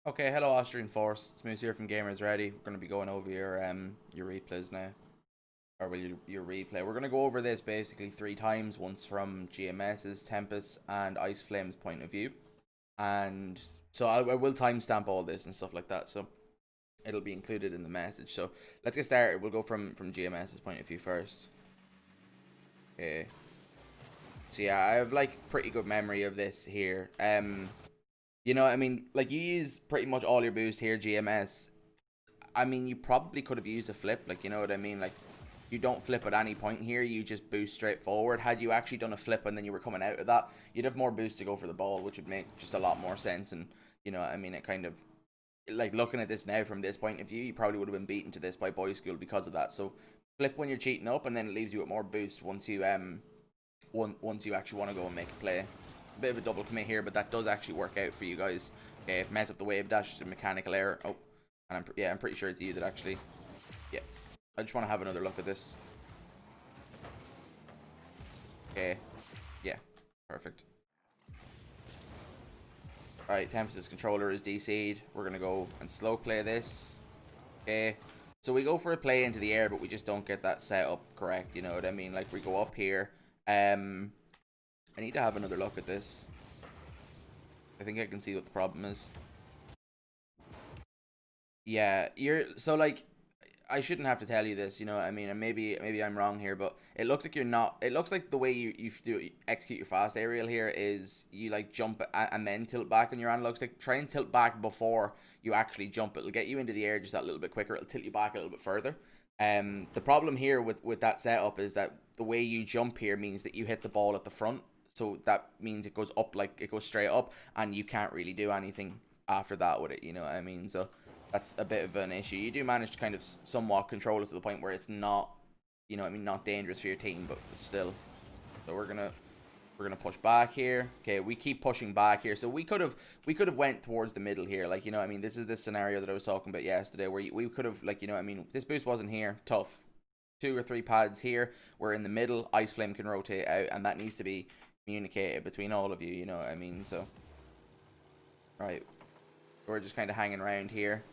Okay, hello Austrian Force. It's Moose here from Gamers Ready. We're going to be going over your replays now, or well, your replay. We're going to go over this basically three times. Once from GMS's, Tempest, and Ice Flame's point of view, and so I will timestamp all this and stuff like that. So it'll be included in the message. So let's get started. We'll go from GMS's point of view first. Okay. So yeah, I have like pretty good memory of this here. You know, I mean, like you use pretty much all your boost here, GMS. I mean, you probably could have used a flip, like, you know what I mean? Like, you don't flip at any point here, you just boost straight forward. Had you actually done a flip and then you were coming out of that, you'd have more boost to go for the ball, which would make just a lot more sense. And, you know, I mean, it kind of, like, looking at this now from this point of view, you probably would have been beaten to this by Boy School because of that. So, flip when you're cheating up, and then it leaves you with more boost once you, once you actually want to go and make a play. A bit of a double commit here, but that does actually work out for you guys. Okay, mess up the wave dash, just a mechanical error. Oh, and I'm pretty sure it's you that actually. Yeah, I just want to have another look at this. Okay, yeah, perfect. All right, Tempest's controller is DC'd. We're gonna go and slow play this. Okay, so we go for a play into the air, but we just don't get that set up correct. You know what I mean? Like we go up here. I need to have another look at this. I think I can see what the problem is. Yeah, so like I shouldn't have to tell you this, you know what I mean? And maybe I'm wrong here, but it looks like you're not. It looks like the way you execute your fast aerial here is you like jump and then tilt back on your analog stick. Try and tilt back before you actually jump. It'll get you into the air just that little bit quicker. It'll tilt you back a little bit further. The problem here with that setup is that the way you jump here means that you hit the ball at the front. So that means it goes up, like it goes straight up, and you can't really do anything after that with it, you know what I mean? So that's a bit of an issue. You do manage to kind of somewhat control it to the point where it's not, you know what I mean, not dangerous for your team, but still. So we're gonna push back here. Okay, we keep pushing back here. So we could have went towards the middle here, like, you know what I mean? This is this scenario that I was talking about yesterday where we could have, like, you know what I mean, this boost wasn't here, tough. 2 or 3 pads here, we're in the middle, Ice Flame can rotate out, and that needs to be communicated between all of you, you know what I mean? So right, we're just kind of hanging around here.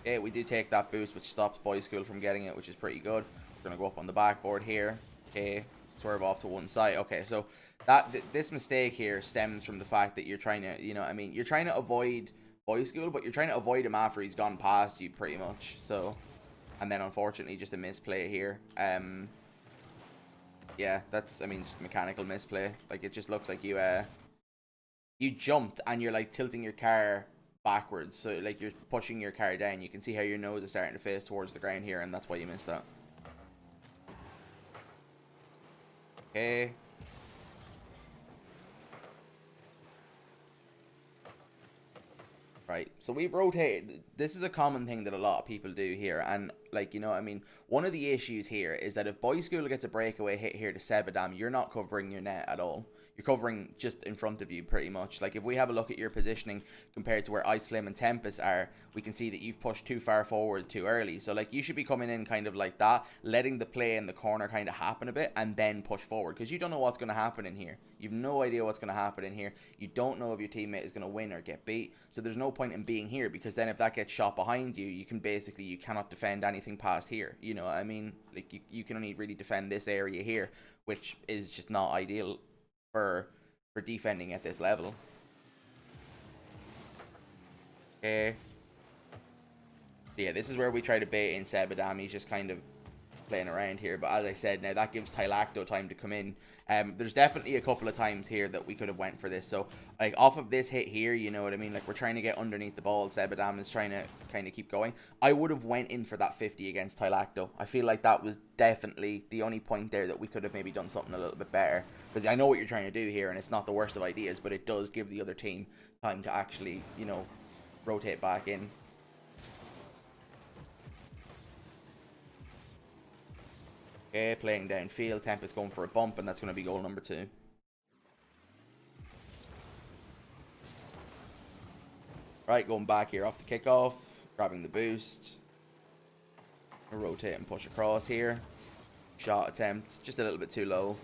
Okay, we do take that boost, which stops Boy School from getting it, which is pretty good. We're gonna go up on the backboard here. Okay, swerve off to one side. Okay, so this mistake here stems from the fact that you're trying to, you know, I mean, you're trying to avoid Boy School, but you're trying to avoid him after he's gone past you, pretty much. So, and then unfortunately, just a misplay here. Yeah, that's, I mean, just mechanical misplay. Like, it just looks like you jumped and you're like tilting your car backwards, so like you're pushing your car down. You can see how your nose is starting to face towards the ground here, and that's why you missed that. Okay, right, so we've rotated. This is a common thing that a lot of people do here, and like, you know, I mean, one of the issues here is that if Boy School gets a breakaway hit here to Sebadam, you're not covering your net at all. You're covering just in front of you, pretty much. Like, if we have a look at your positioning compared to where Ice Flame and Tempest are, we can see that you've pushed too far forward too early. So, like, you should be coming in kind of like that, letting the play in the corner kind of happen a bit, and then push forward. Because you don't know what's going to happen in here. You've no idea what's going to happen in here. You don't know if your teammate is going to win or get beat. So there's no point in being here, because then if that gets shot behind you, you can basically, you cannot defend anything past here. You know what I mean? Like, you can only really defend this area here, which is just not ideal for defending at this level. Okay. Yeah, this is where we try to bait in Sebadam. He's just kind of playing around here, but as I said, now that gives Tylacto time to come in. There's definitely a couple of times here that we could have went for this. So, like, off of this hit here, you know what I mean? Like, we're trying to get underneath the ball. Sebadam is trying to kind of keep going. I would have went in for that 50 against Tylacto. I feel like that was definitely the only point there that we could have maybe done something a little bit better. Because I know what you're trying to do here, and it's not the worst of ideas, but it does give the other team time to actually, you know, rotate back in. Okay, playing downfield. Tempest going for a bump, and that's going to be goal number 2. Right, going back here off the kickoff, grabbing the boost. Rotate and push across here. Shot attempt, just a little bit too low.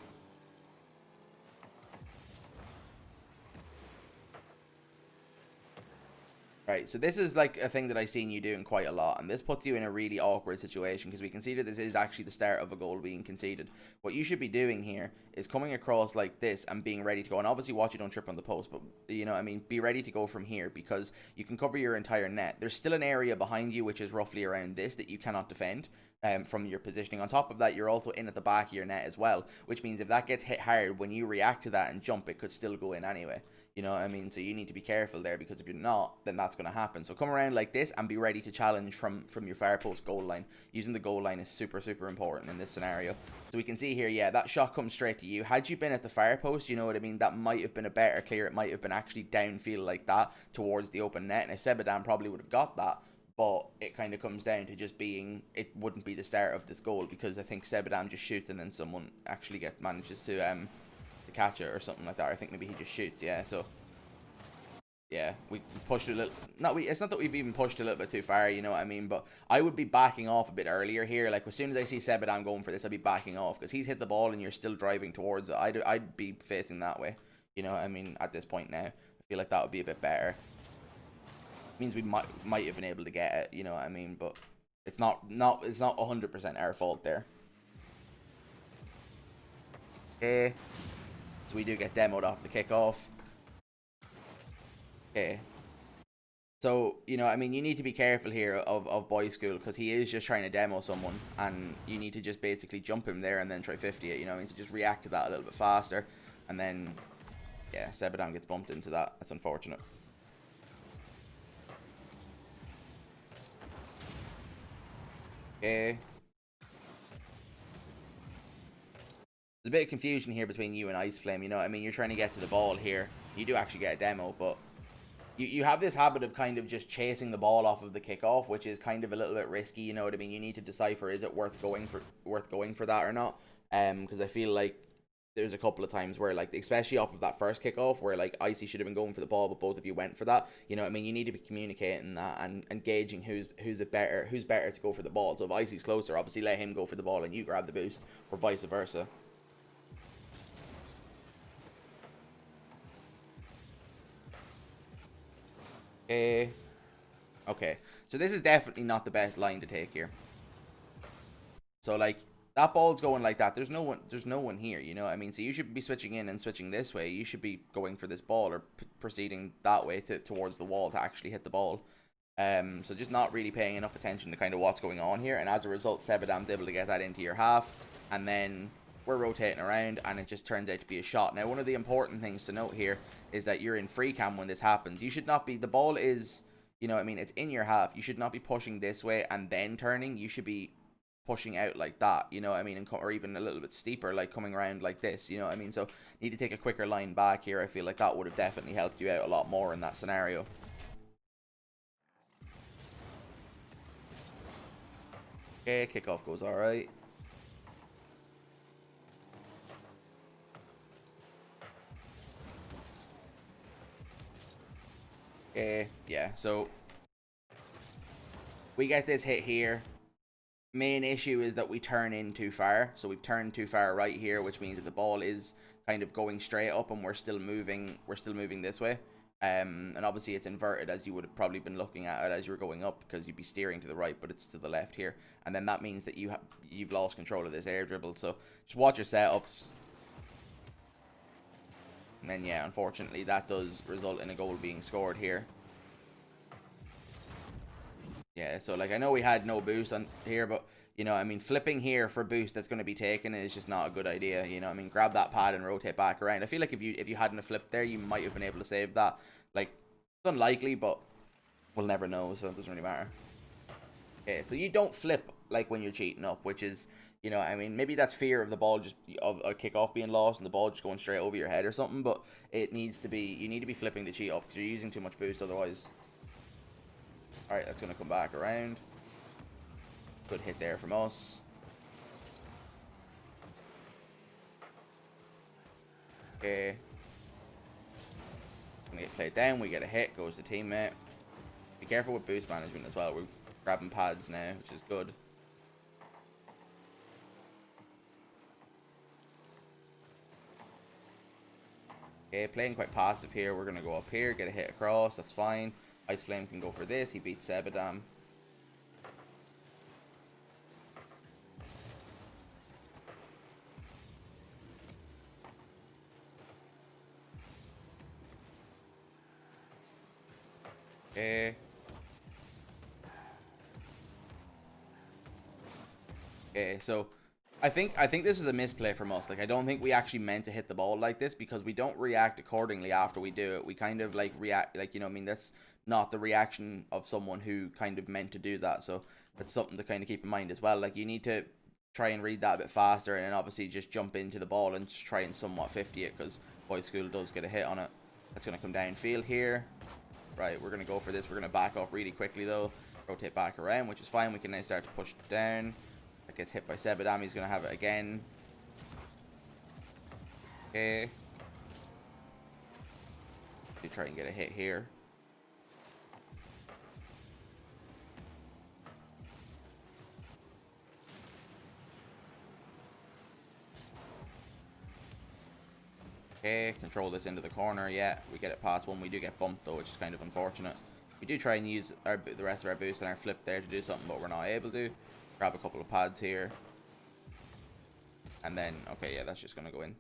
Right, so this is like a thing that I've seen you doing quite a lot, and this puts you in a really awkward situation because we can see that this is actually the start of a goal being conceded. What you should be doing here is coming across like this and being ready to go, and obviously watch you don't trip on the post, but you know what I mean, be ready to go from here because you can cover your entire net. There's still an area behind you which is roughly around this that you cannot defend. From your positioning. On top of that, you're also in at the back of your net as well, which means if that gets hit hard, when you react to that and jump, it could still go in anyway. You know what I mean? So you need to be careful there because if you're not, then that's going to happen. So come around like this and be ready to challenge from your far post goal line. Using the goal line is super, super important in this scenario. So we can see here, yeah, that shot comes straight to you. Had you been at the far post, you know what I mean? That might have been a better clear. It might have been actually downfield like that towards the open net. And if Sebadan probably would have got that, but it kind of comes down to just being, it wouldn't be the start of this goal because I think Sebadam just shoots and then someone actually manages to catch it or something like that. Or I think maybe he just shoots, yeah. So yeah, we pushed a little. It's not that we've even pushed a little bit too far, you know what I mean. But I would be backing off a bit earlier here. Like as soon as I see Sebadam going for this, I'd be backing off because he's hit the ball and you're still driving towards it. I'd be facing that way, you know what I mean. At this point now, I feel like that would be a bit better. Means we might have been able to get it, you know what I mean, but it's not 100% our fault there. Okay, so we do get demoed off the kickoff. Okay, so you know, I mean, you need to be careful here of Boy School because he is just trying to demo someone, and you need to just basically jump him there and then try 50 it. You know what I mean? So just react to that a little bit faster, and then yeah, Sebadam gets bumped into that. That's unfortunate. Okay. There's a bit of confusion here between you and Ice Flame, you know what I mean? You're trying to get to the ball here. You do actually get a demo, but you have this habit of kind of just chasing the ball off of the kickoff, which is kind of a little bit risky, you know what I mean? You need to decipher, is it worth going for that or not? Because I feel like there's a couple of times where, like, especially off of that first kickoff, where like Icy should have been going for the ball, but both of you went for that. You know what I mean? You need to be communicating that and gauging who's better to go for the ball. So if Icy's closer, obviously let him go for the ball and you grab the boost, or vice versa. Okay. Okay. So this is definitely not the best line to take here. So like that ball's going like that. There's no one here, you know what I mean? So you should be switching in and switching this way. You should be going for this ball or proceeding that way towards the wall to actually hit the ball. So just not really paying enough attention to kind of what's going on here, and as a result, Sebadam's able to get that into your half, and then we're rotating around, and it just turns out to be a shot. Now, one of the important things to note here is that you're in free cam when this happens. You should not be, the ball is, you know what I mean, it's in your half. You should not be pushing this way and then turning. You should be pushing out like that, you know what I mean, or even a little bit steeper, like coming around like this, you know what I mean. So need to take a quicker line back here. I feel like that would have definitely helped you out a lot more in that scenario. Okay, kickoff goes alright. Okay, yeah, so we get this hit here. Main issue is that we turn in too far. So we've turned too far right here, which means that the ball is kind of going straight up and we're still moving this way. And obviously it's inverted, as you would have probably been looking at it as you were going up, because you'd be steering to the right, but it's to the left here. And then that means that you've lost control of this air dribble. So just watch your setups. And then yeah, unfortunately that does result in a goal being scored here. Yeah, so like I know we had no boost on here, but you know, I mean, flipping here for boost that's going to be taken is just not a good idea. You know, I mean, grab that pad and rotate back around. I feel like if you hadn't have flipped there, you might have been able to save that. Like, it's unlikely, but we'll never know, so it doesn't really matter. Okay, so you don't flip like when you're cheating up, which is, you know, I mean, maybe that's fear of the ball just of a kickoff being lost and the ball just going straight over your head or something. But it needs to be, you need to be flipping to cheat up because you're using too much boost otherwise. Alright, that's going to come back around. Good hit there from us. Okay. Gonna get played down, we get a hit, goes to teammate. Be careful with boost management as well. We're grabbing pads now, which is good. Okay, playing quite passive here. We're going to go up here, get a hit across. That's fine. Ice Flame can go for this. He beats Sebadam. Okay. Okay, so I think this is a misplay from us. Like, I don't think we actually meant to hit the ball like this, because we don't react accordingly after we do it. We kind of like react, like, you know what I mean, that's not the reaction of someone who kind of meant to do that. So that's something to kind of keep in mind as well. Like, you need to try and read that a bit faster, and then obviously just jump into the ball and try and somewhat 50 it, because Boy School does get a hit on it. That's going to come downfield here. Right, we're going to go for this. We're going to back off really quickly though. Rotate back around, which is fine. We can now start to push it down. That gets hit by Sebadam. He's going to have it again. Okay. You try and get a hit here. Okay, control this into the corner. Yeah, we get it past one. We do get bumped though, which is kind of unfortunate. We do try and use the rest of our boost and our flip there to do something, but we're not able to. Grab a couple of pads here. And then, okay, yeah, that's just going to go in.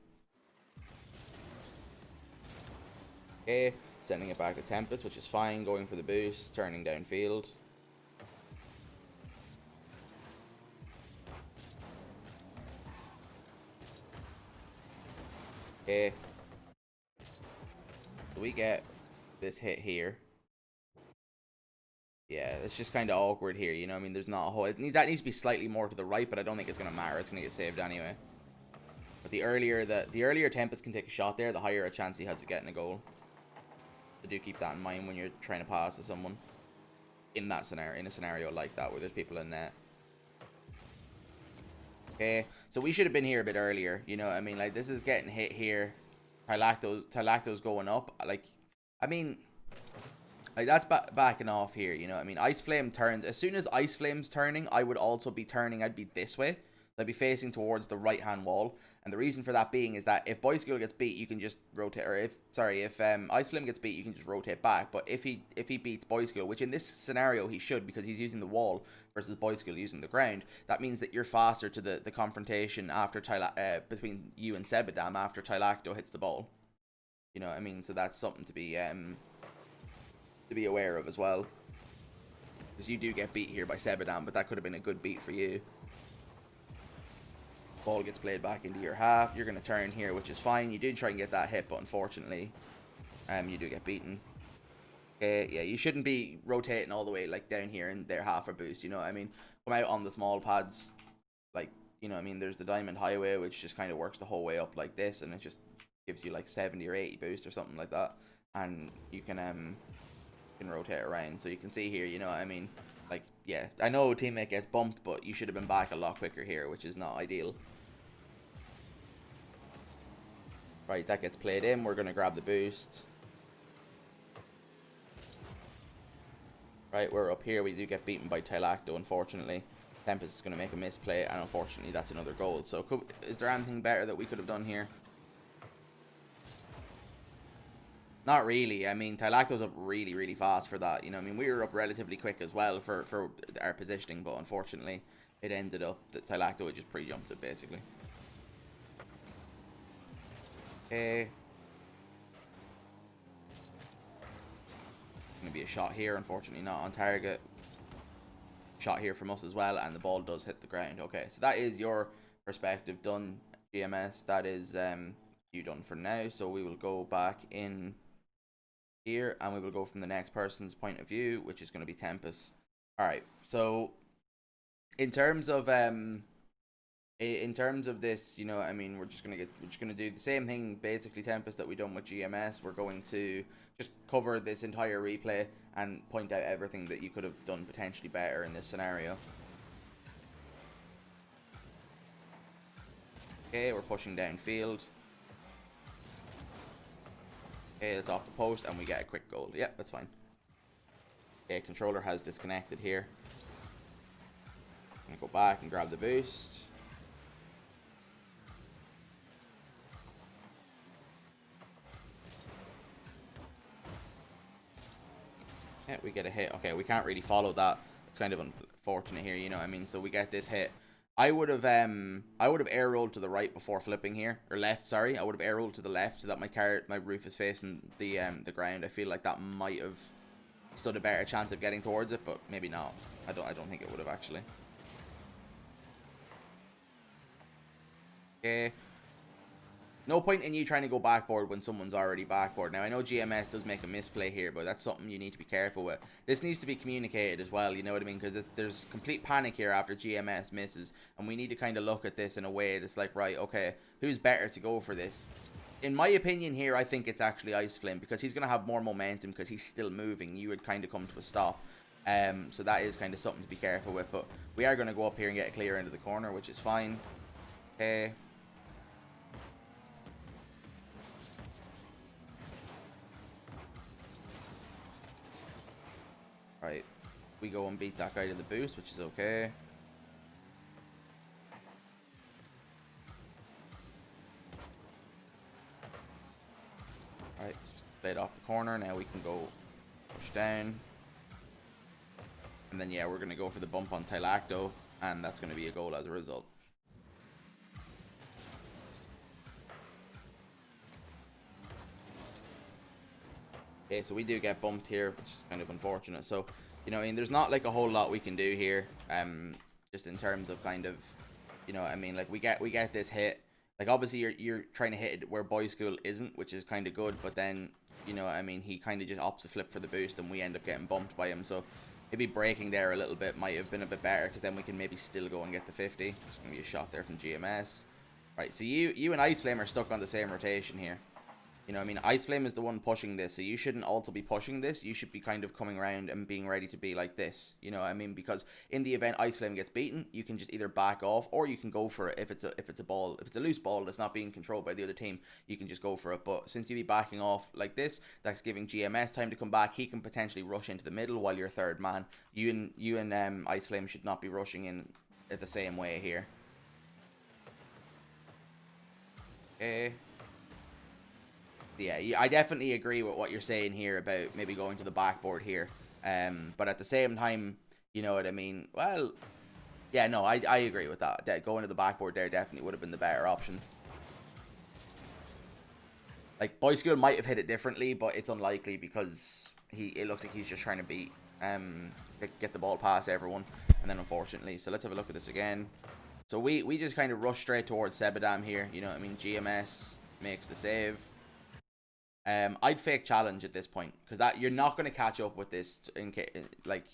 Okay, sending it back to Tempest, which is fine. Going for the boost, turning downfield. Okay. So we get this hit here. Yeah, it's just kind of awkward here, you know what I mean? There's not a whole... that needs to be slightly more to the right, but I don't think it's going to matter. It's going to get saved anyway. But the earlier Tempest can take a shot there, the higher a chance he has of getting a goal. So do keep that in mind when you're trying to pass to someone in that scenario, in a scenario like that where there's people in net. Okay, so we should have been here a bit earlier, you know what I mean? Like, this is getting hit here. Tylacto's going up. Like, I mean... like, that's backing off here, you know what I mean? Ice Flame turns. As soon as Ice Flame's turning, I would also be turning. I'd be this way. I'd be facing towards the right-hand wall. And the reason for that being is that if Boy School gets beat, you can just rotate. Or if Ice Flame gets beat, you can just rotate back. But if he beats Boy School, which in this scenario he should, because he's using the wall versus Boy School using the ground, that means that you're faster to the confrontation after between you and Sebadam after Tylacto hits the ball. You know what I mean? So that's something to be aware of as well, because you do get beat here by Sebadam, but that could have been a good beat for you. Ball gets played back into your half. You're going to turn here, which is fine. You did try and get that hit, but unfortunately you do get beaten. Okay, yeah, you shouldn't be rotating all the way like down here in their half or boost, you know what I mean? Come out on the small pads, like, you know what I mean? There's the Diamond Highway, which just kind of works the whole way up like this, and it just gives you like 70 or 80 boost or something like that, and you can rotate around. So you can see here, you know what I mean? Like, yeah, I know teammate gets bumped, but you should have been back a lot quicker here, which is not ideal. Right, that gets played in. We're going to grab the boost. Right, we're up here. We do get beaten by Tylacto, unfortunately. Tempest is going to make a misplay, and unfortunately that's another goal. So is there anything better that we could have done here? Not really. I mean, Tylacto's up really, really fast for that. You know, I mean, we were up relatively quick as well for our positioning, but unfortunately, it ended up that Tylacto had just pre-jumped it, basically. Okay. Gonna be a shot here, unfortunately not on target. Shot here from us as well, and the ball does hit the ground. Okay, so that is your perspective done, GMS. That is you done for now. So we will go back in here, and we will go from the next person's point of view, which is going to be Tempest. All right, so in terms of this, you know, I mean, we're just gonna do the same thing basically, Tempest, that we done with GMS. We're going to just cover this entire replay and point out everything that you could have done potentially better in this scenario. Okay, we're pushing downfield. Okay, it's off the post, and we get a quick goal. Yep, that's fine. Okay, controller has disconnected here. I'm gonna go back and grab the boost. Yeah, we get a hit. Okay, we can't really follow that. It's kind of unfortunate here, you know what I mean? So we get this hit. I would have air rolled to the right before flipping here, or left. Sorry, I would have air rolled to the left so that my roof is facing the ground. I feel like that might have stood a better chance of getting towards it, but maybe not. I don't think it would have actually. Okay. No point in you trying to go backboard when someone's already backboard. Now, I know GMS does make a misplay here, but that's something you need to be careful with. This needs to be communicated as well, you know what I mean? Because there's complete panic here after GMS misses, and we need to kind of look at this in a way that's like, right, okay, who's better to go for this? In my opinion here, I think it's actually Ice Flame, because he's going to have more momentum because he's still moving. You would kind of come to a stop. So that is kind of something to be careful with, but we are going to go up here and get a clear into the corner, which is fine. Okay. Right, we go and beat that guy to the boost, which is okay. Right, played off the corner. Now we can go push down. And then, yeah, we're going to go for the bump on Tylacto, and that's going to be a goal as a result. Okay, so we do get bumped here, which is kind of unfortunate. So, you know, I mean, there's not like a whole lot we can do here. Just in terms of kind of, you know, I mean, like we get this hit. Like obviously you're trying to hit it where Boy School isn't, which is kind of good. But then, you know, I mean, he kind of just opts a flip for the boost, and we end up getting bumped by him. So maybe breaking there a little bit might have been a bit better, because then we can maybe still go and get the 50. There's gonna be a shot there from GMS. Right, so you and Ice Flame are stuck on the same rotation here. You know, I mean, Ice Flame is the one pushing this, so you shouldn't also be pushing this. You should be kind of coming around and being ready to be like this. You know what I mean? Because in the event Ice Flame gets beaten, you can just either back off, or you can go for it if it's a loose ball that's not being controlled by the other team. You can just go for it. But since you be backing off like this, that's giving GMS time to come back. He can potentially rush into the middle while you're third man. You and Ice Flame should not be rushing in the same way here. Okay. Yeah, I definitely agree with what you're saying here about maybe going to the backboard here. But at the same time, you know what I mean? Well, yeah, no, I agree with that. Going to the backboard there definitely would have been the better option. Like, Boy School might have hit it differently, but it's unlikely because it looks like he's just trying to beat, get the ball past everyone. And then unfortunately, so let's have a look at this again. So we just kind of rush straight towards Sebadam here. You know what I mean? GMS makes the save. I'd fake challenge at this point, because that you're not going to catch up with this like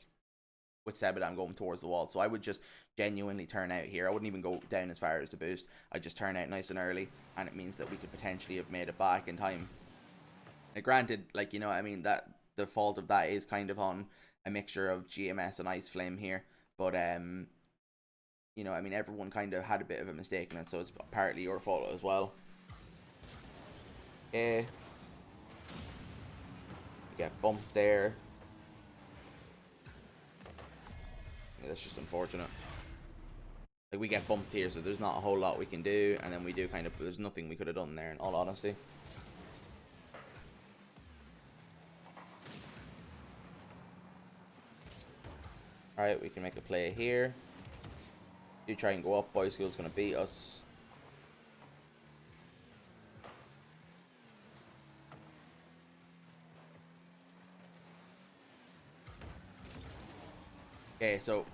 with Sebadam going towards the wall. So I would just genuinely turn out here. I wouldn't even go down as far as the boost. I'd just turn out nice and early, and it means that we could potentially have made it back in time. Now, granted, like, you know what I mean, that the fault of that is kind of on a mixture of GMS and Ice Flame here, but you know, I mean, everyone kind of had a bit of a mistake in it, so it's partly your fault as well. Okay. Get bumped there. Yeah, that's just unfortunate. Like, we get bumped here, so there's not a whole lot we can do, and then we do kind of, there's nothing we could have done there, in all honesty. Alright, we can make a play here. Do try and go up. Boy School's going to beat us. Okay, so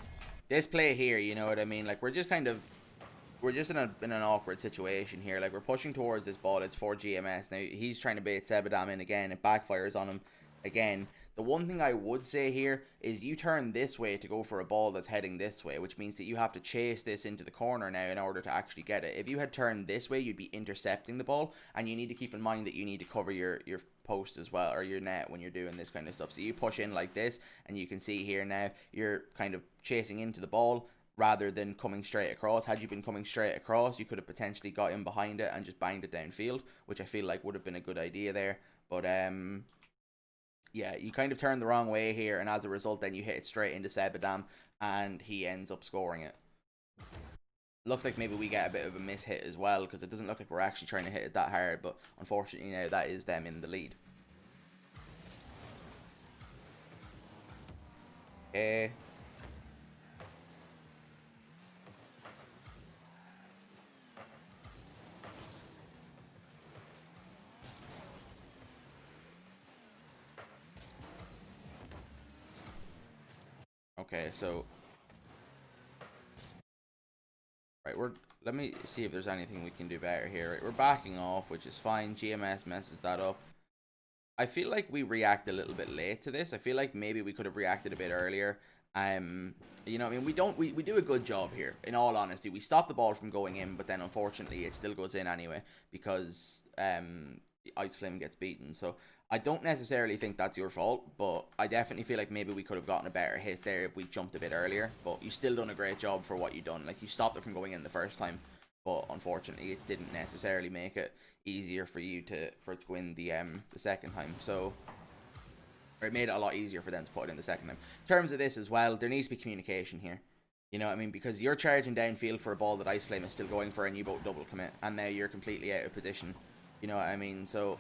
this play here, you know what I mean? Like, we're just in an awkward situation here. Like, we're pushing towards this ball. It's for GMS. Now, he's trying to bait Sebadam in again. It backfires on him again. The one thing I would say here is you turn this way to go for a ball that's heading this way, which means that you have to chase this into the corner now in order to actually get it. If you had turned this way, you'd be intercepting the ball, and you need to keep in mind that you need to cover your post as well, or your net, when you're doing this kind of stuff. So you push in like this, and you can see here now you're kind of chasing into the ball rather than coming straight across. Had you been coming straight across, you could have potentially got in behind it and just banged it downfield, which I feel like would have been a good idea there. But yeah, you kind of turn the wrong way here, and as a result, then you hit it straight into Sebadam, and he ends up scoring it. Looks like maybe we get a bit of a miss hit as well, because it doesn't look like we're actually trying to hit it that hard, but unfortunately now that is them in the lead. Okay. Okay, so right, let me see if there's anything we can do better here. Right, we're backing off, which is fine. GMS messes that up. I feel like we react a little bit late to this. I feel like maybe we could have reacted a bit earlier. You know, I mean, we do a good job here. In all honesty, we stop the ball from going in, but then unfortunately, it still goes in anyway because Ice Flame gets beaten. So I don't necessarily think that's your fault, but I definitely feel like maybe we could have gotten a better hit there if we jumped a bit earlier. But you still done a great job for what you done. Like, you stopped it from going in the first time, but unfortunately, it didn't necessarily make it easier for you to win the second time. So, or it made it a lot easier for them to put it in the second time. In terms of this as well, there needs to be communication here. You know what I mean? Because you're charging downfield for a ball that Ice Flame is still going for, and you both double commit, and now you're completely out of position. You know what I mean? So,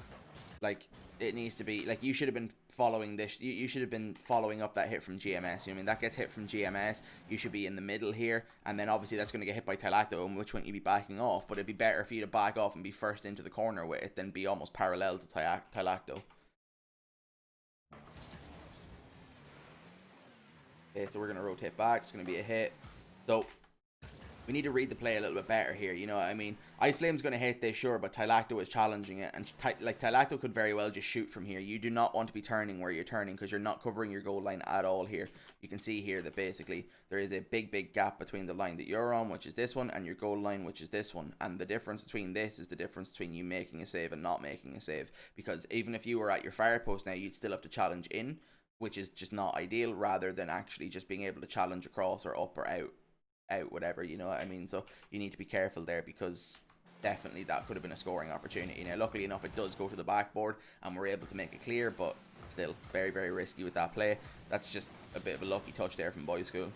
like, it needs to be, like, you should have been following this. You should have been following up that hit from GMS. You know what I mean? That gets hit from GMS. You should be in the middle here, and then obviously that's going to get hit by Tylacto, in which point you'd be backing off. But it'd be better for you to back off and be first into the corner with it than be almost parallel to Tylacto. Okay, so we're going to rotate back. It's going to be a hit. So we need to read the play a little bit better here. You know what I mean? Ice Flame's going to hit this, sure, but Tylacto is challenging it. And Tylacto could very well just shoot from here. You do not want to be turning where you're turning because you're not covering your goal line at all here. You can see here that basically there is a big gap between the line that you're on, which is this one, and your goal line, which is this one. And the difference between this is the difference between you making a save and not making a save. Because even if you were at your fire post now, you'd still have to challenge in, which is just not ideal, rather than actually just being able to challenge across or up or out, whatever, you know what I mean? So you need to be careful there, because definitely that could have been a scoring opportunity. Now, luckily enough, it does go to the backboard and we're able to make it clear, but still very risky with that play. That's just a bit of a lucky touch there from Boys School.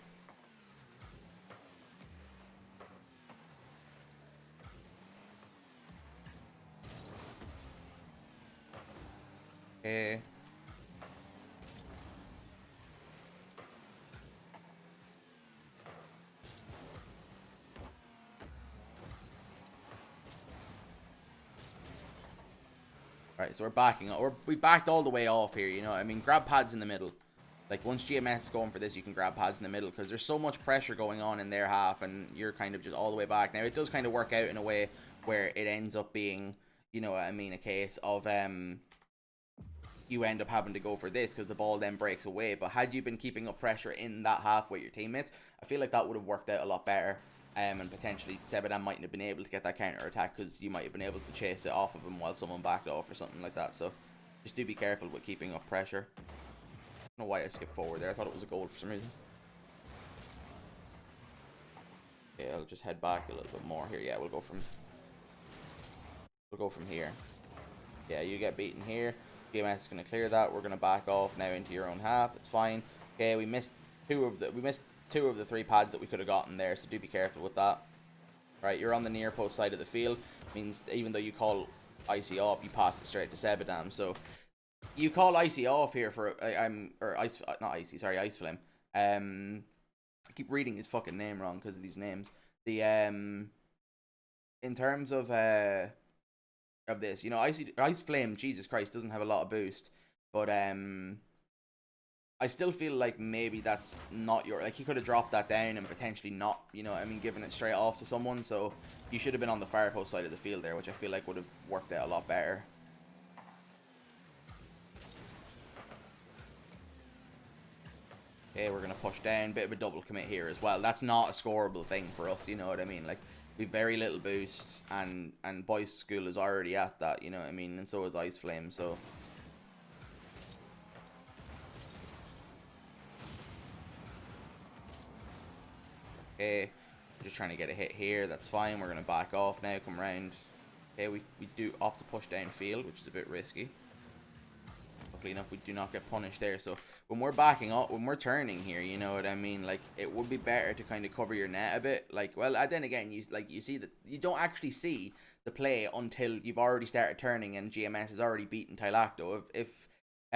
Okay. Right, so we're backing up. We backed all the way off here, you know what I mean? Grab pads in the middle. Like, once GMS is going for this, you can grab pads in the middle, because there's so much pressure going on in their half, and you're kind of just all the way back. Now, it does kind of work out in a way where it ends up being, you know what I mean, a case of you end up having to go for this because the ball then breaks away. But had you been keeping up pressure in that half with your teammates, I feel like that would have worked out a lot better. And potentially Sebadan mightn't have been able to get that counter attack because you might have been able to chase it off of him while someone backed off or something like that. So just do be careful with keeping up pressure. I don't know why I skipped forward there. I thought it was a goal for some reason. Yeah, I'll just head back a little bit more here. Yeah, we'll go from here. Yeah, you get beaten here. GMS is going to clear that. We're going to back off now into your own half. It's fine. Okay, we missed two of the three pads that we could have gotten there, so do be careful with that. Right, you're on the near post side of the field. Means even though you call Icy off, you pass it straight to Sebadam. So you call Icy off here for Ice Flame. I keep reading his fucking name wrong because of these names. The in terms of this, you know, Ice Flame, Jesus Christ, doesn't have a lot of boost, but I still feel like maybe that's not your, like, he could have dropped that down and potentially not, you know, I mean, giving it straight off to someone. So you should have been on the far post side of the field there, which I feel like would have worked out a lot better. Okay, we're gonna push down, bit of a double commit here as well. That's not a scoreable thing for us, you know what I mean? Like, we've very little boosts, and Boys School is already at that, you know what I mean? And so is Ice Flame, so okay, just trying to get a hit here. That's fine. We're going to back off now, come around. Okay, we do opt to push downfield, which is a bit risky. Luckily enough, we do not get punished there. So when we're backing up, when we're turning here, you know what I mean? Like, it would be better to kind of cover your net a bit. Like, well, then again, you see that you don't actually see the play until you've already started turning and GMS has already beaten Tylacto. If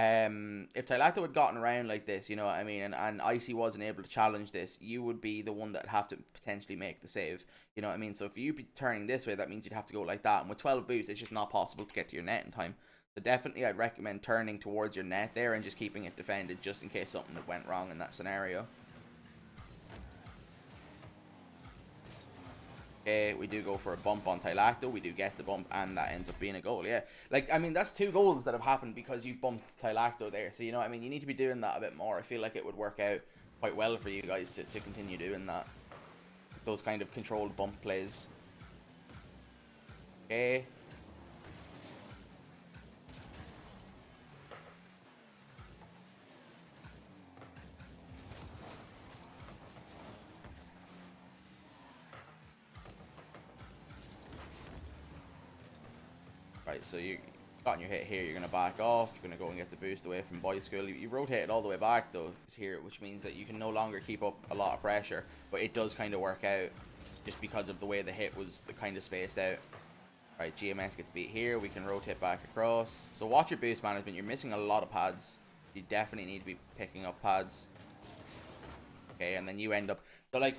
If Tylacto had gotten around like this, you know what I mean, and Icy wasn't able to challenge this, you would be the one that would have to potentially make the save. You know what I mean? So if you be turning this way, that means you'd have to go like that. And with 12 boosts, it's just not possible to get to your net in time. So definitely I'd recommend turning towards your net there and just keeping it defended just in case something went wrong in that scenario. Okay, we do go for a bump on Tylacto. We do get the bump, and that ends up being a goal. Yeah, like, I mean, that's 2 goals that have happened because you bumped Tylacto there. So, you know what I mean? You need to be doing that a bit more. I feel like it would work out quite well for you guys to continue doing that. Those kind of controlled bump plays. Okay. Right, so you got your hit here, you're going to back off, you're going to go and get the boost away from Boy School. You rotate it all the way back though here, which means that you can no longer keep up a lot of pressure, but it does kind of work out just because of the way the hit was kind of spaced out. Right, GMS gets beat here, we can rotate back across. So watch your boost management, you're missing a lot of pads. You definitely need to be picking up pads. Okay, and then you end up, so like,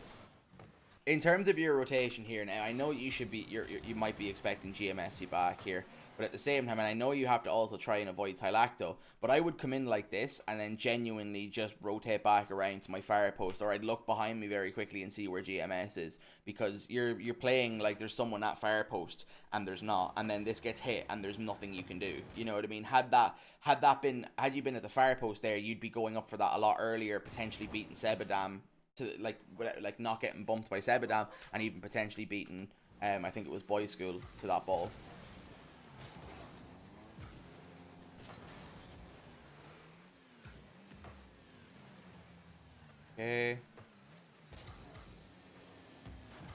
in terms of your rotation here now, I know you should be, you might be expecting GMS to be back here, but at the same time, and I know you have to also try and avoid Tylacto, but I would come in like this and then genuinely just rotate back around to my fire post, or I'd look behind me very quickly and see where GMS is, because you're playing like there's someone at fire post and there's not, and then this gets hit and there's nothing you can do. You know what I mean? Had you been at the fire post there, you'd be going up for that a lot earlier, potentially beating Sebadam to like not getting bumped by Sebadam, and even potentially beating I think it was Boy School to that ball. Okay.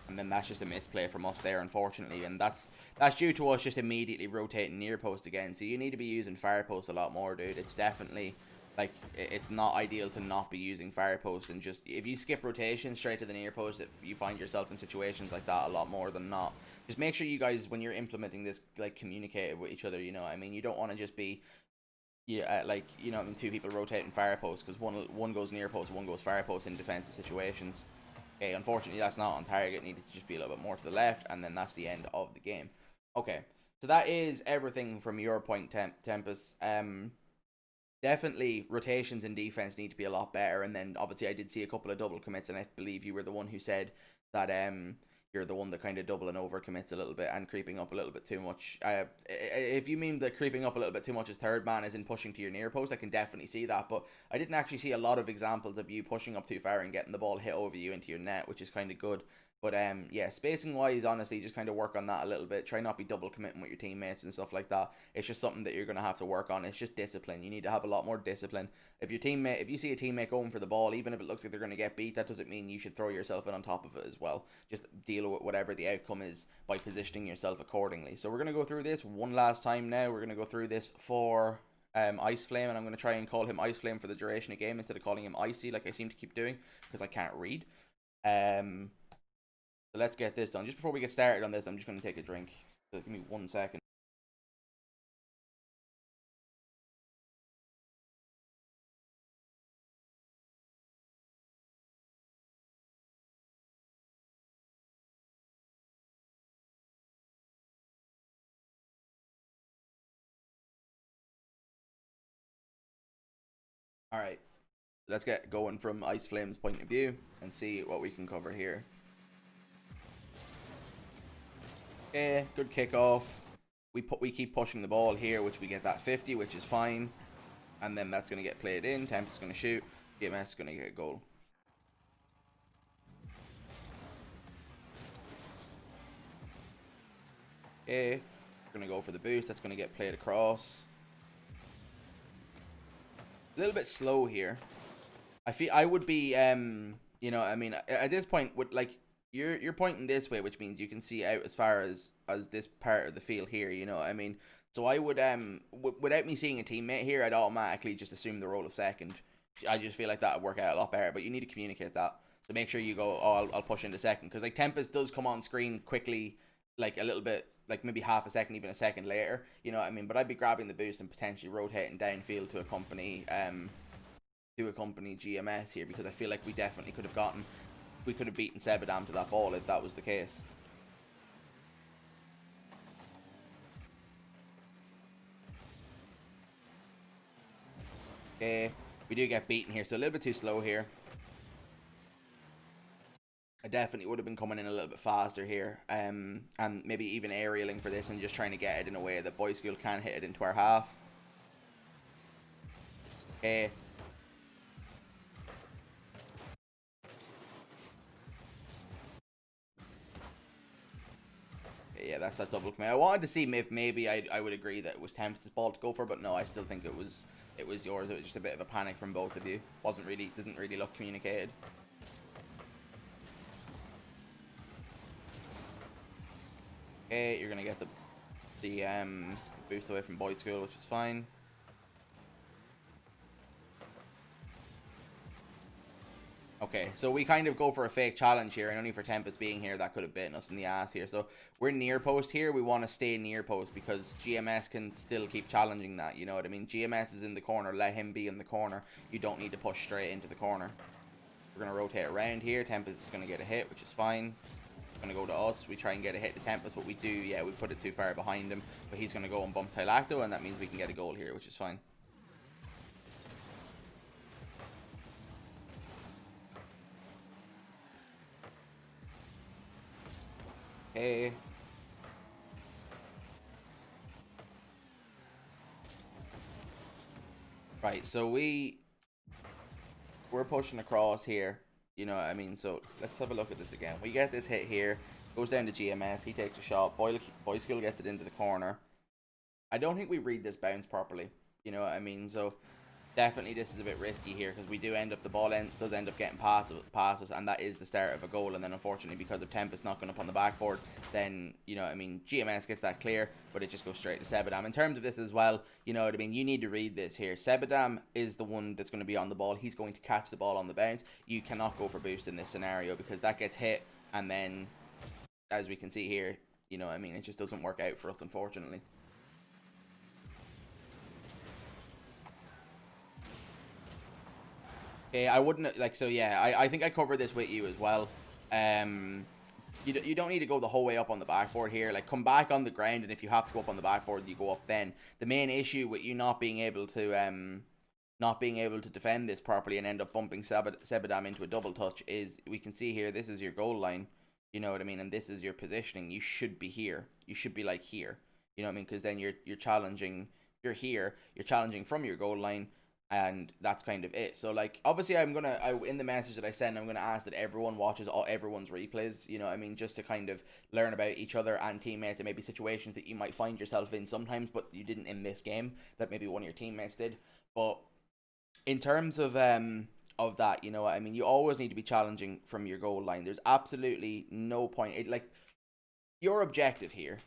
And then that's just a misplay from us there, unfortunately, and that's due to us just immediately rotating near post again. So you need to be using fire post a lot more, dude. It's definitely, like, it's not ideal to not be using fire post, and just if you skip rotation straight to the near post, if you find yourself in situations like that a lot more than not. Just make sure you guys, when you're implementing this, like, communicate with each other. You know what I mean? You don't want to just be, yeah, like, you know, 2 people rotating fire post, because one goes near post, one goes fire post in defensive situations. Okay, unfortunately that's not on target. It needed to just be a little bit more to the left, and then that's the end of the game. Okay, so that is everything from your point, Tempest. Definitely rotations in defense need to be a lot better, and then obviously I did see a couple of double commits, and I believe you were the one who said that you're the one that kind of double and over commits a little bit and creeping up a little bit too much. If you mean that creeping up a little bit too much as third man is in pushing to your near post, I can definitely see that, but I didn't actually see a lot of examples of you pushing up too far and getting the ball hit over you into your net, which is kind of good. But yeah, spacing wise, honestly, just kind of work on that a little bit. Try not be double committing with your teammates and stuff like that. It's just something that you're going to have to work on. It's just discipline. You need to have a lot more discipline. If you see a teammate going for the ball, even if it looks like they're going to get beat, that doesn't mean you should throw yourself in on top of it as well. Just deal with whatever the outcome is by positioning yourself accordingly. So we're going to go through this one last time now. We're going to go through this for Ice Flame, and I'm going to try and call him Ice Flame for the duration of the game instead of calling him Icy like I seem to keep doing, because I can't read. So let's get this done. Just before we get started on this, I'm just going to take a drink. So give me 1 second. Alright, let's get going from Ice Flame's point of view and see what we can cover here. Okay, good kickoff. We keep pushing the ball here, which we get that 50, which is fine. And then that's going to get played in. Tempest's going to shoot. GMS is going to get a goal. Okay, we're going to go for the boost. That's going to get played across. A little bit slow here. I feel I would be, you know, I mean, at this point, with like, you're pointing this way, which means you can see out as far as this part of the field here, you know what I mean? So I would, without me seeing a teammate here, I'd automatically just assume the role of second. I just feel like that would work out a lot better, but you need to communicate that. So make sure you go, oh, I'll push into second, because like Tempest does come on screen quickly, like a little bit like maybe half a second, even a second later, you know what I mean? But I'd be grabbing the boost and potentially rotating downfield to accompany GMS here, because I feel like we definitely could have beaten Sebadam to that ball if that was the case. Okay, we do get beaten here, so a little bit too slow here. I definitely would have been coming in a little bit faster here, and maybe even aerialing for this and just trying to get it in a way that Boy School can hit it into our half. Okay. Yeah, that's that double commit. I wanted to see if maybe I would agree that it was Tempest's ball to go for, but no, I still think it was yours. It was just a bit of a panic from both of you. Didn't really look communicated. Okay, you're gonna get the boost away from Boy School, which is fine. Okay, so we kind of go for a fake challenge here, and only for Tempest being here, that could have bitten us in the ass here. So we're near post here. We want to stay near post because GMS can still keep challenging that, you know what I mean? GMS is in the corner. Let him be in the corner. You don't need to push straight into the corner. We're going to rotate around here. Tempest is going to get a hit, which is fine. It's going to go to us. We try and get a hit to Tempest, but we do, yeah, we put it too far behind him. But he's going to go and bump Tylacto, and that means we can get a goal here, which is fine. Okay. Right, so we're pushing across here. You know what I mean? So let's have a look at this again. We get this hit here. Goes down to GMS. He takes a shot. Boy School gets it into the corner. I don't think we read this bounce properly. You know what I mean? So definitely this is a bit risky here, because we do end up, the ball does end up getting past us, and that is the start of a goal. And then unfortunately, because of Tempest knocking up on the backboard, then, you know what I mean, GMS gets that clear, but it just goes straight to Sebadam. In terms of this as well, you know what I mean, you need to read this here. Sebadam is the one that's going to be on the ball. He's going to catch the ball on the bounce. You cannot go for boost in this scenario, because that gets hit, and then, as we can see here, you know what I mean, it just doesn't work out for us, unfortunately. Okay, I wouldn't, like, so yeah, I think I covered this with you as well. You don't need to go the whole way up on the backboard here. Like, come back on the ground, and if you have to go up on the backboard, you go up then. The main issue with you not being able to defend this properly and end up bumping Sebadam into a double touch is, we can see here, this is your goal line. You know what I mean? And this is your positioning. You should be here. You should be like here. You know what I mean? Because then you're challenging. You're here. You're challenging from your goal line. And that's kind of it. So, like, obviously in the message that I send, I'm gonna ask that everyone watches everyone's replays, you know what I mean, just to kind of learn about each other and teammates, and maybe situations that you might find yourself in sometimes, but you didn't in this game, that maybe one of your teammates did. But in terms of that, you know what I mean, you always need to be challenging from your goal line. There's absolutely no point, like, your objective here,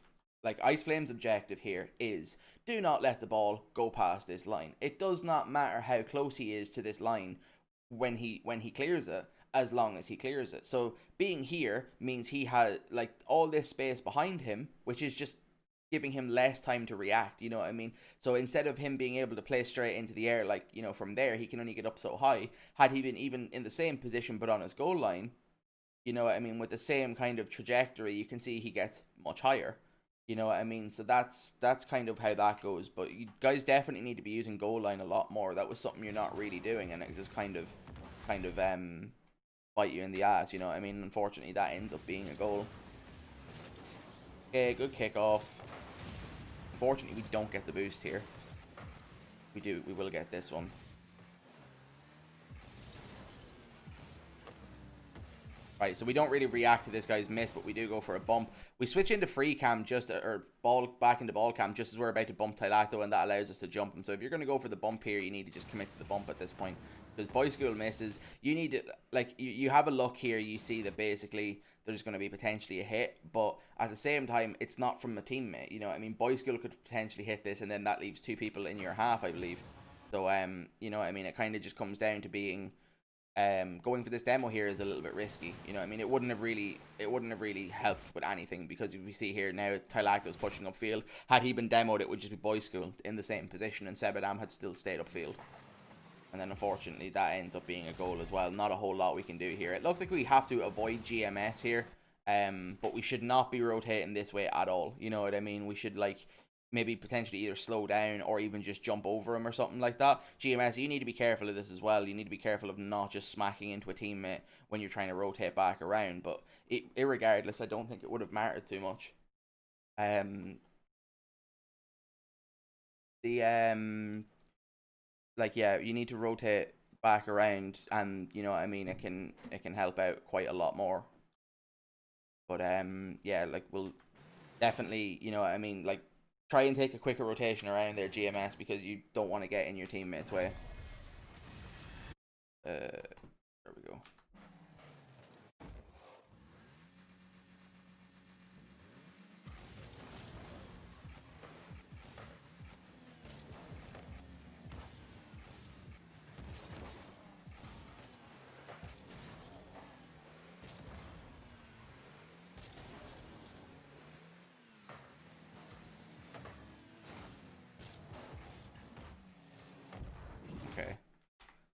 like Ice Flame's objective here, is do not let the ball go past this line. It does not matter how close he is to this line when he clears it, as long as he clears it. So being here means he has, like, all this space behind him, which is just giving him less time to react, you know what I mean? So instead of him being able to play straight into the air, like, you know, from there, he can only get up so high. Had he been even in the same position but on his goal line, you know what I mean, with the same kind of trajectory, you can see he gets much higher. You know what I mean? So that's kind of how that goes. But you guys definitely need to be using goal line a lot more. That was something you're not really doing, and it just kind of bite you in the ass, you know what I mean? Unfortunately, that ends up being a goal. Okay, good kickoff. Unfortunately, we don't get the boost here. We will get this one. Right, so we don't really react to this guy's miss, but we do go for a bump. We switch into free cam back into ball cam just as we're about to bump Tylacto, and that allows us to jump him. So if you're going to go for the bump here, you need to just commit to the bump at this point. Because Boy School misses, you need to, like, you have a look here, you see that basically there's going to be potentially a hit, but at the same time, it's not from a teammate. You know, I mean, Boy School could potentially hit this, and then that leaves two people in your half, I believe. So, you know, I mean, it kind of just comes down to being going for this demo here is a little bit risky. You know, I mean, it wouldn't have really helped with anything, because if we see here now, Tylacto's pushing upfield. Had he been demoed, it would just be Boy School in the same position, and Sebadam had still stayed upfield. And then unfortunately that ends up being a goal as well. Not a whole lot we can do here. It looks like we have to avoid GMS here, but we should not be rotating this way at all. You know what I mean? We should, like, maybe potentially either slow down or even just jump over him or something like that. GMS, you need to be careful of this as well. You need to be careful of not just smacking into a teammate when you're trying to rotate back around. But irregardless, I don't think it would have mattered too much. Like, yeah, you need to rotate back around, and you know what I mean, it can help out quite a lot more. But yeah, like, we'll definitely, you know what I mean, like, try and take a quicker rotation around there, GMS, because you don't want to get in your teammates' way. There we go. Okay,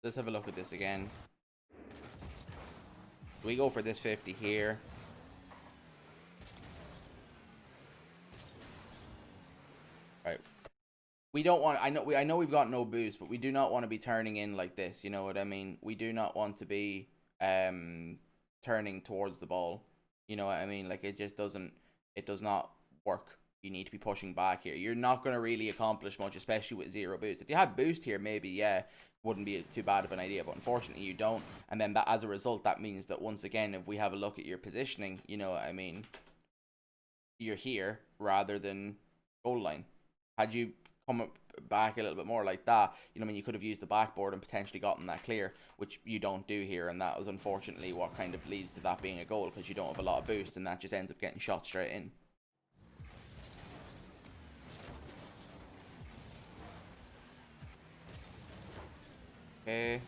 let's have a look at this again. We go for this 50 here. Right. We don't want, I know we've got no boost, but we do not want to be turning in like this, you know what I mean? We do not want to be turning towards the ball. You know what I mean? Like, it does not work. You need to be pushing back here. You're not going to really accomplish much, especially with zero boost. If you had boost here, maybe, yeah, wouldn't be too bad of an idea, but unfortunately you don't. And then that, as a result, that means that once again, if we have a look at your positioning, you know what I mean, you're here rather than goal line. Had you come back a little bit more like that, you know, I mean, you could have used the backboard and potentially gotten that clear, which you don't do here, and that was unfortunately what kind of leads to that being a goal, because you don't have a lot of boost, and that just ends up getting shot straight in. Okay.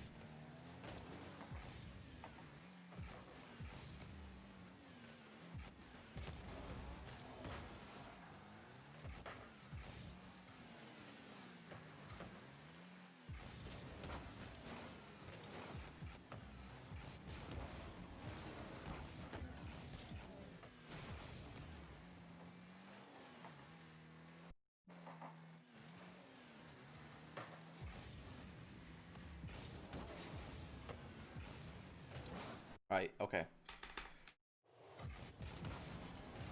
Right, okay.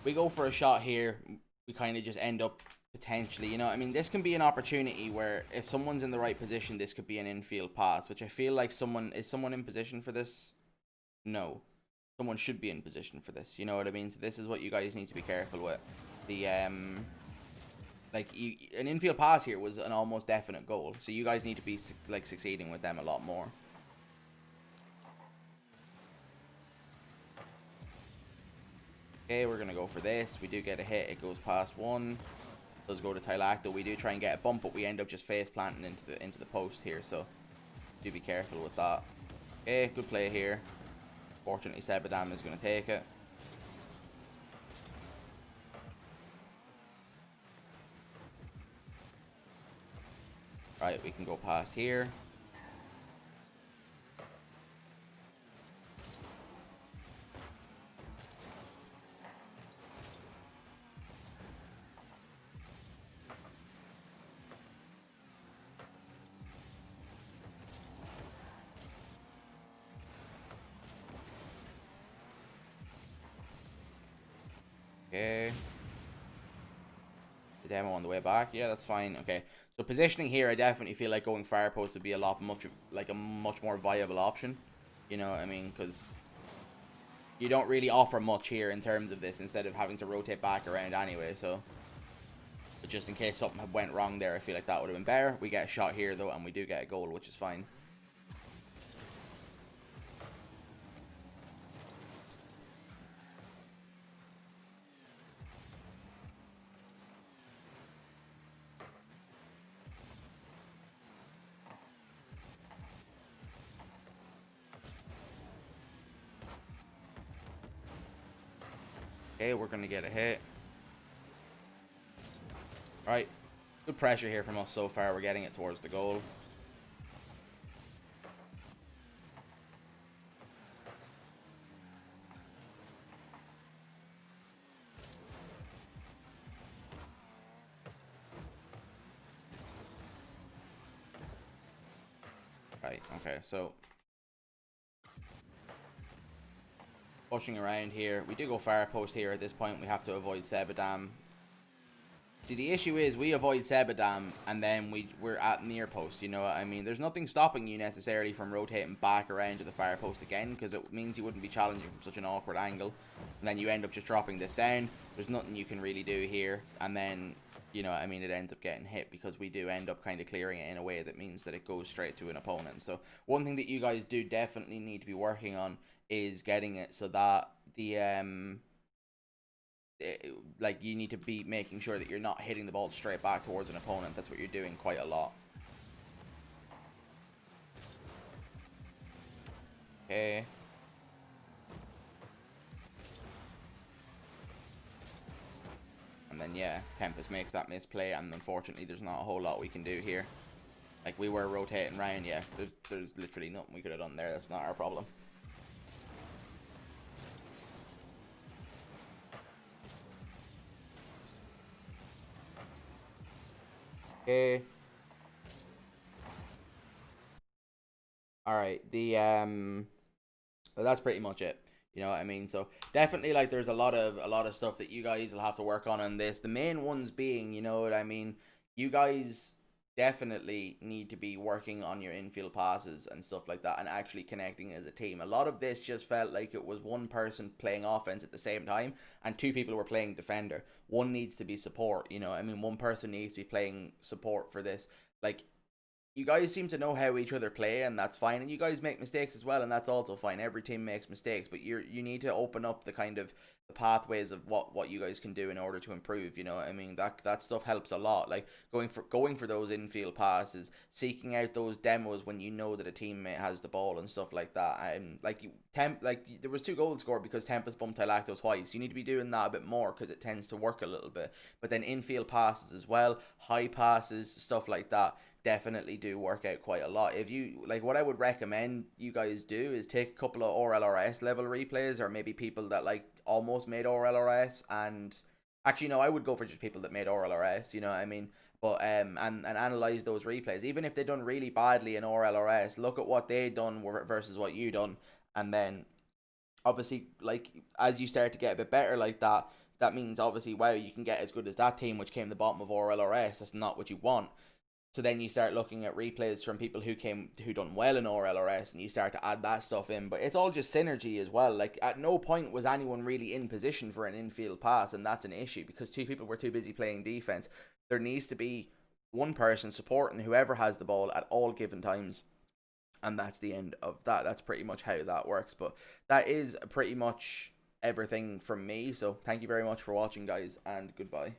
We go for a shot here. We kind of just end up potentially, you know, I mean, this can be an opportunity where if someone's in the right position, this could be an infield pass, which I feel like is someone in position for this? No. Someone should be in position for this, you know what I mean? So this is what you guys need to be careful with. The, like, an infield pass here was an almost definite goal, so you guys need to be, like, succeeding with them a lot more. Okay, we're going to go for this. We do get a hit. It goes past one. It does go to Tylacto. We do try and get a bump, but we end up just face planting into the post here, so do be careful with that. Okay, good play here. Fortunately, Sebadam is going to take it. Right, we can go past here. Okay. The demo on the way back. Yeah, that's fine. Okay. So positioning here, I definitely feel like going far post would be a much more viable option. You know what I mean? Because you don't really offer much here in terms of this, instead of having to rotate back around anyway. So, but just in case something had went wrong there, I feel like that would have been better. We get a shot here though, and we do get a goal, which is fine. Okay, we're going to get a hit. Alright. Good pressure here from us so far. We're getting it towards the goal. Right, okay, so pushing around here. We do go far post here at this point. We have to avoid Sebadam. See, the issue is we avoid Sebadam and then we're at near post, you know what I mean? There's nothing stopping you necessarily from rotating back around to the far post again, because it means you wouldn't be challenging from such an awkward angle. And then you end up just dropping this down. There's nothing you can really do here. And then, you know what I mean, it ends up getting hit because we do end up kind of clearing it in a way that means that it goes straight to an opponent. So one thing that you guys do definitely need to be working on is getting it so that the like you need to be making sure that you're not hitting the ball straight back towards an opponent. That's what you're doing quite a lot. Okay. And then yeah, Tempest makes that misplay, and unfortunately there's not a whole lot we can do here. Like, we were rotating around, yeah. There's literally nothing we could have done there. That's not our problem. Okay. Alright, well, that's pretty much it. You know what I mean? So definitely, like, there's a lot of stuff that you guys will have to work on this. The main ones being, you know what I mean, you guys definitely need to be working on your infield passes and stuff like that, and actually connecting as a team. A lot of this just felt like it was one person playing offense at the same time and two people were playing defender. One needs to be support, you know, I mean, one person needs to be playing support for this. Like, you guys seem to know how each other play, and that's fine. And you guys make mistakes as well, and that's also fine. Every team makes mistakes, but you need to open up the kind of the pathways of what you guys can do in order to improve. You know, I mean, that stuff helps a lot. Like going for those infield passes, seeking out those demos when you know that a teammate has the ball and stuff like that. And there was 2 goals scored because Tempest bumped Tylacto twice. You need to be doing that a bit more because it tends to work a little bit. But then infield passes as well, high passes, stuff like that definitely do work out quite a lot. If you like, what I would recommend you guys do is take a couple of RLRS level replays, or maybe people that like almost made RLRS, and actually no, I would go for just people that made RLRS, you know what I mean? But and analyze those replays. Even if they done really badly in RLRS, look at what they done versus what you done, and then obviously, like, as you start to get a bit better like that, that means obviously, wow, you can get as good as that team which came the bottom of RLRS. That's not what you want. So then you start looking at replays from people who done well in RLRS, and you start to add that stuff in. But it's all just synergy as well. Like, at no point was anyone really in position for an infield pass, and that's an issue because 2 people were too busy playing defense. There needs to be one person supporting whoever has the ball at all given times, and that's the end of that. That's pretty much how that works. But that is pretty much everything from me. So thank you very much for watching, guys, and goodbye.